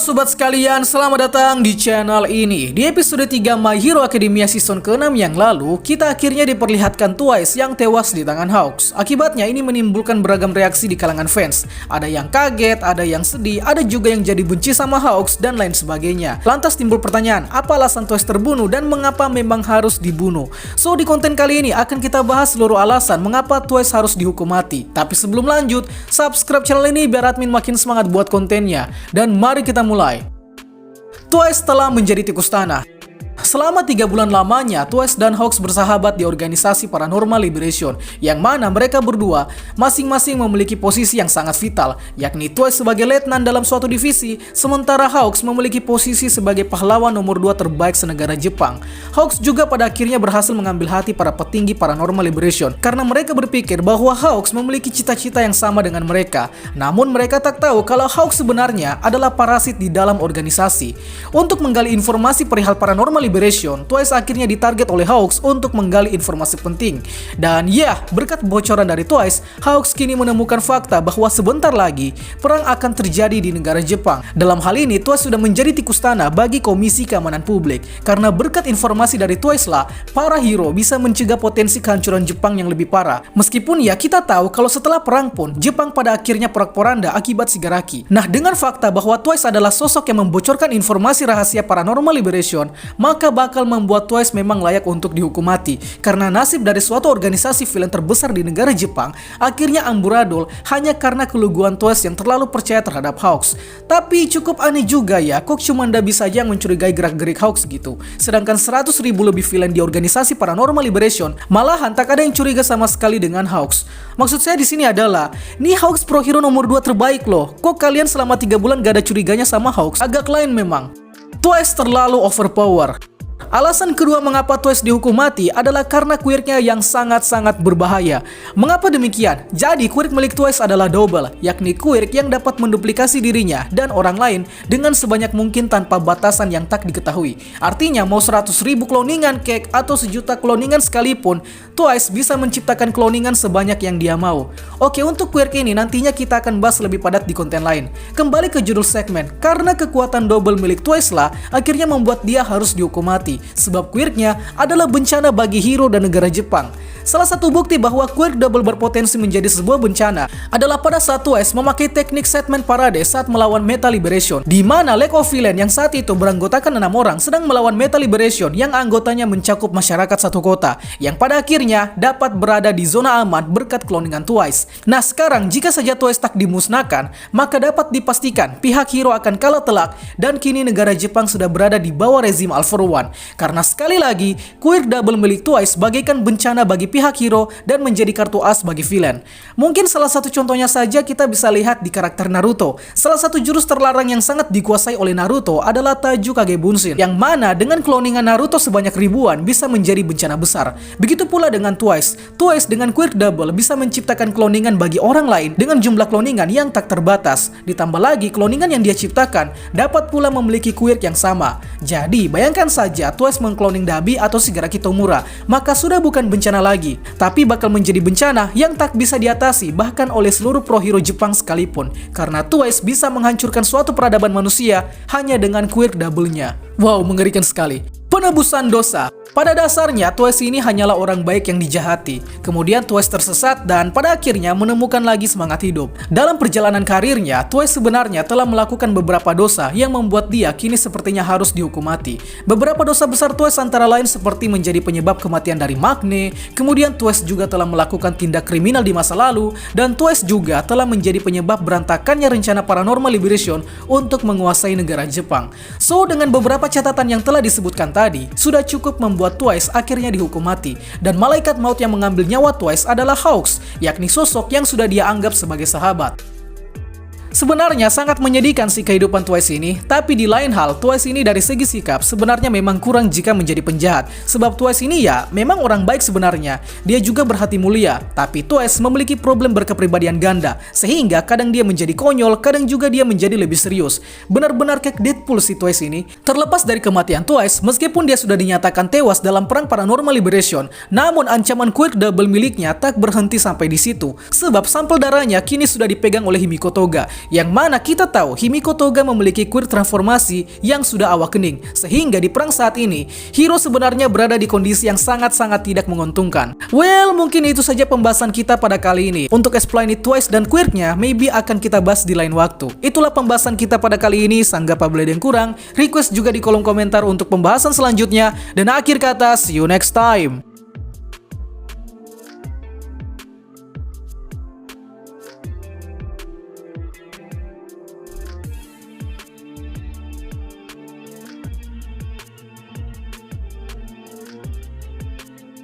sobat sekalian, selamat datang di channel ini. Di episode 3 My Hero Academia season ke-6 yang lalu, kita akhirnya diperlihatkan Twice yang tewas di tangan Hawks. Akibatnya ini menimbulkan beragam reaksi di kalangan fans. Ada yang kaget, ada yang sedih, ada juga yang jadi benci sama Hawks dan lain sebagainya. Lantas timbul pertanyaan, apa alasan Twice terbunuh dan mengapa memang harus dibunuh? So di konten kali ini akan kita bahas seluruh alasan mengapa Twice harus dihukum mati. Tapi sebelum lanjut, subscribe channel ini biar admin makin semangat buat kontennya. Dan mari kita mulai. Twice telah menjadi tikus tanah. Selama 3 bulan lamanya, Twice dan Hawks bersahabat di organisasi Paranormal Liberation, yang mana mereka berdua masing-masing memiliki posisi yang sangat vital, yakni Twice sebagai letnan dalam suatu divisi, sementara Hawks memiliki posisi sebagai pahlawan nomor 2 terbaik senegara Jepang. Hawks juga pada akhirnya berhasil mengambil hati para petinggi Paranormal Liberation, karena mereka berpikir bahwa Hawks memiliki cita-cita yang sama dengan mereka. Namun mereka tak tahu kalau Hawks sebenarnya adalah parasit di dalam organisasi. Untuk menggali informasi perihal Paranormal Liberation, Twice akhirnya ditarget oleh Hawks untuk menggali informasi penting. Dan ya, berkat bocoran dari Twice, Hawks kini menemukan fakta bahwa sebentar lagi perang akan terjadi di negara Jepang. Dalam hal ini, Twice sudah menjadi tikus tanah bagi Komisi Keamanan Publik. Karena berkat informasi dari Twice lah, para hero bisa mencegah potensi kehancuran Jepang yang lebih parah. Meskipun ya kita tahu kalau setelah perang pun, Jepang pada akhirnya porak-poranda akibat Shigaraki. Nah, dengan fakta bahwa Twice adalah sosok yang membocorkan informasi rahasia Paranormal Liberation, maka bakal membuat Twice memang layak untuk dihukum mati. Karena nasib dari suatu organisasi villain terbesar di negara Jepang akhirnya amburadul hanya karena keluguan Twice yang terlalu percaya terhadap Hawks. Tapi cukup aneh juga ya, kok cuma Dabi saja yang mencurigai gerak-gerik Hawks gitu. Sedangkan 100.000 lebih villain di organisasi Paranormal Liberation malahan tak ada yang curiga sama sekali dengan Hawks. Maksud saya di sini adalah, nih Hawks pro hero nomor 2 terbaik loh. Kok kalian selama 3 bulan gak ada curiganya sama Hawks? Agak lain memang. Twice terlalu overpower. Alasan kedua mengapa Twice dihukum mati adalah karena quirknya yang sangat-sangat berbahaya. Mengapa demikian? Jadi quirk milik Twice adalah double, yakni quirk yang dapat menduplikasi dirinya dan orang lain dengan sebanyak mungkin tanpa batasan yang tak diketahui. Artinya mau 100.000 cloningan cake atau 1.000.000 cloningan sekalipun, Twice bisa menciptakan cloningan sebanyak yang dia mau. Oke, untuk quirk ini nantinya kita akan bahas lebih padat di konten lain. Kembali ke judul segmen, karena kekuatan double milik Twice lah akhirnya membuat dia harus dihukum mati. Sebab quirknya adalah bencana bagi hero dan negara Jepang. Salah satu bukti bahwa quirk double berpotensi menjadi sebuah bencana adalah pada saat Twice memakai teknik Setman Parade saat melawan Meta Liberation, di mana League of Villains yang saat itu beranggotakan 6 orang sedang melawan Meta Liberation yang anggotanya mencakup masyarakat satu kota, yang pada akhirnya dapat berada di zona aman berkat cloningan Twice. Nah sekarang jika saja Twice tak dimusnahkan, maka dapat dipastikan pihak hero akan kalah telak dan kini negara Jepang sudah berada di bawah rezim All for One. Karena sekali lagi, quirk double milik Twice bagaikan bencana bagi pihak hero dan menjadi kartu as bagi villain. Mungkin salah satu contohnya saja kita bisa lihat di karakter Naruto. Salah satu jurus terlarang yang sangat dikuasai oleh Naruto adalah Taju Kage Bunshin, yang mana dengan cloningan Naruto sebanyak ribuan bisa menjadi bencana besar. Begitu pula dengan Twice. Twice dengan quirk double bisa menciptakan cloningan bagi orang lain dengan jumlah cloningan yang tak terbatas. Ditambah lagi cloningan yang dia ciptakan dapat pula memiliki quirk yang sama. Jadi bayangkan saja Twice mengkloning Dabi atau Shigaraki Tomura, maka sudah bukan bencana lagi, tapi bakal menjadi bencana yang tak bisa diatasi bahkan oleh seluruh pro hero Jepang sekalipun, karena Twice bisa menghancurkan suatu peradaban manusia hanya dengan quirk double-nya. Wow, mengerikan sekali. Penebusan dosa. Pada dasarnya, Twice ini hanyalah orang baik yang dijahati. Kemudian Twice tersesat dan pada akhirnya menemukan lagi semangat hidup. Dalam perjalanan karirnya, Twice sebenarnya telah melakukan beberapa dosa yang membuat dia kini sepertinya harus dihukum mati. Beberapa dosa besar Twice antara lain seperti menjadi penyebab kematian dari Magne, kemudian Twice juga telah melakukan tindak kriminal di masa lalu, dan Twice juga telah menjadi penyebab berantakannya rencana Paranormal Liberation untuk menguasai negara Jepang. So, dengan beberapa catatan yang telah disebutkan tadi, sudah cukup membuat Twice akhirnya dihukum mati, dan malaikat maut yang mengambil nyawa Twice adalah Hawks, yakni sosok yang sudah dia anggap sebagai sahabat. Sebenarnya sangat menyedihkan sih kehidupan Twice ini, tapi di lain hal, Twice ini dari segi sikap sebenarnya memang kurang jika menjadi penjahat. Sebab Twice ini ya memang orang baik sebenarnya, dia juga berhati mulia, tapi Twice memiliki problem berkepribadian ganda, sehingga kadang dia menjadi konyol, kadang juga dia menjadi lebih serius. Benar-benar kayak Deadpool si Twice ini. Terlepas dari kematian Twice, meskipun dia sudah dinyatakan tewas dalam perang Paranormal Liberation, namun ancaman quirk double miliknya tak berhenti sampai di situ, sebab sampel darahnya kini sudah dipegang oleh Himiko Toga, Yang mana kita tahu Himiko Toga memiliki quirk transformasi yang sudah awak kening, sehingga di perang saat ini, Hiro sebenarnya berada di kondisi yang sangat-sangat tidak menguntungkan. Well, mungkin itu saja pembahasan kita pada kali ini. Untuk Explain It Twice dan quirknya, maybe akan kita bahas di lain waktu. Itulah pembahasan kita pada kali ini. Sanggap apabila ada yang kurang, request juga di kolom komentar untuk pembahasan selanjutnya. Dan akhir kata, see you next time.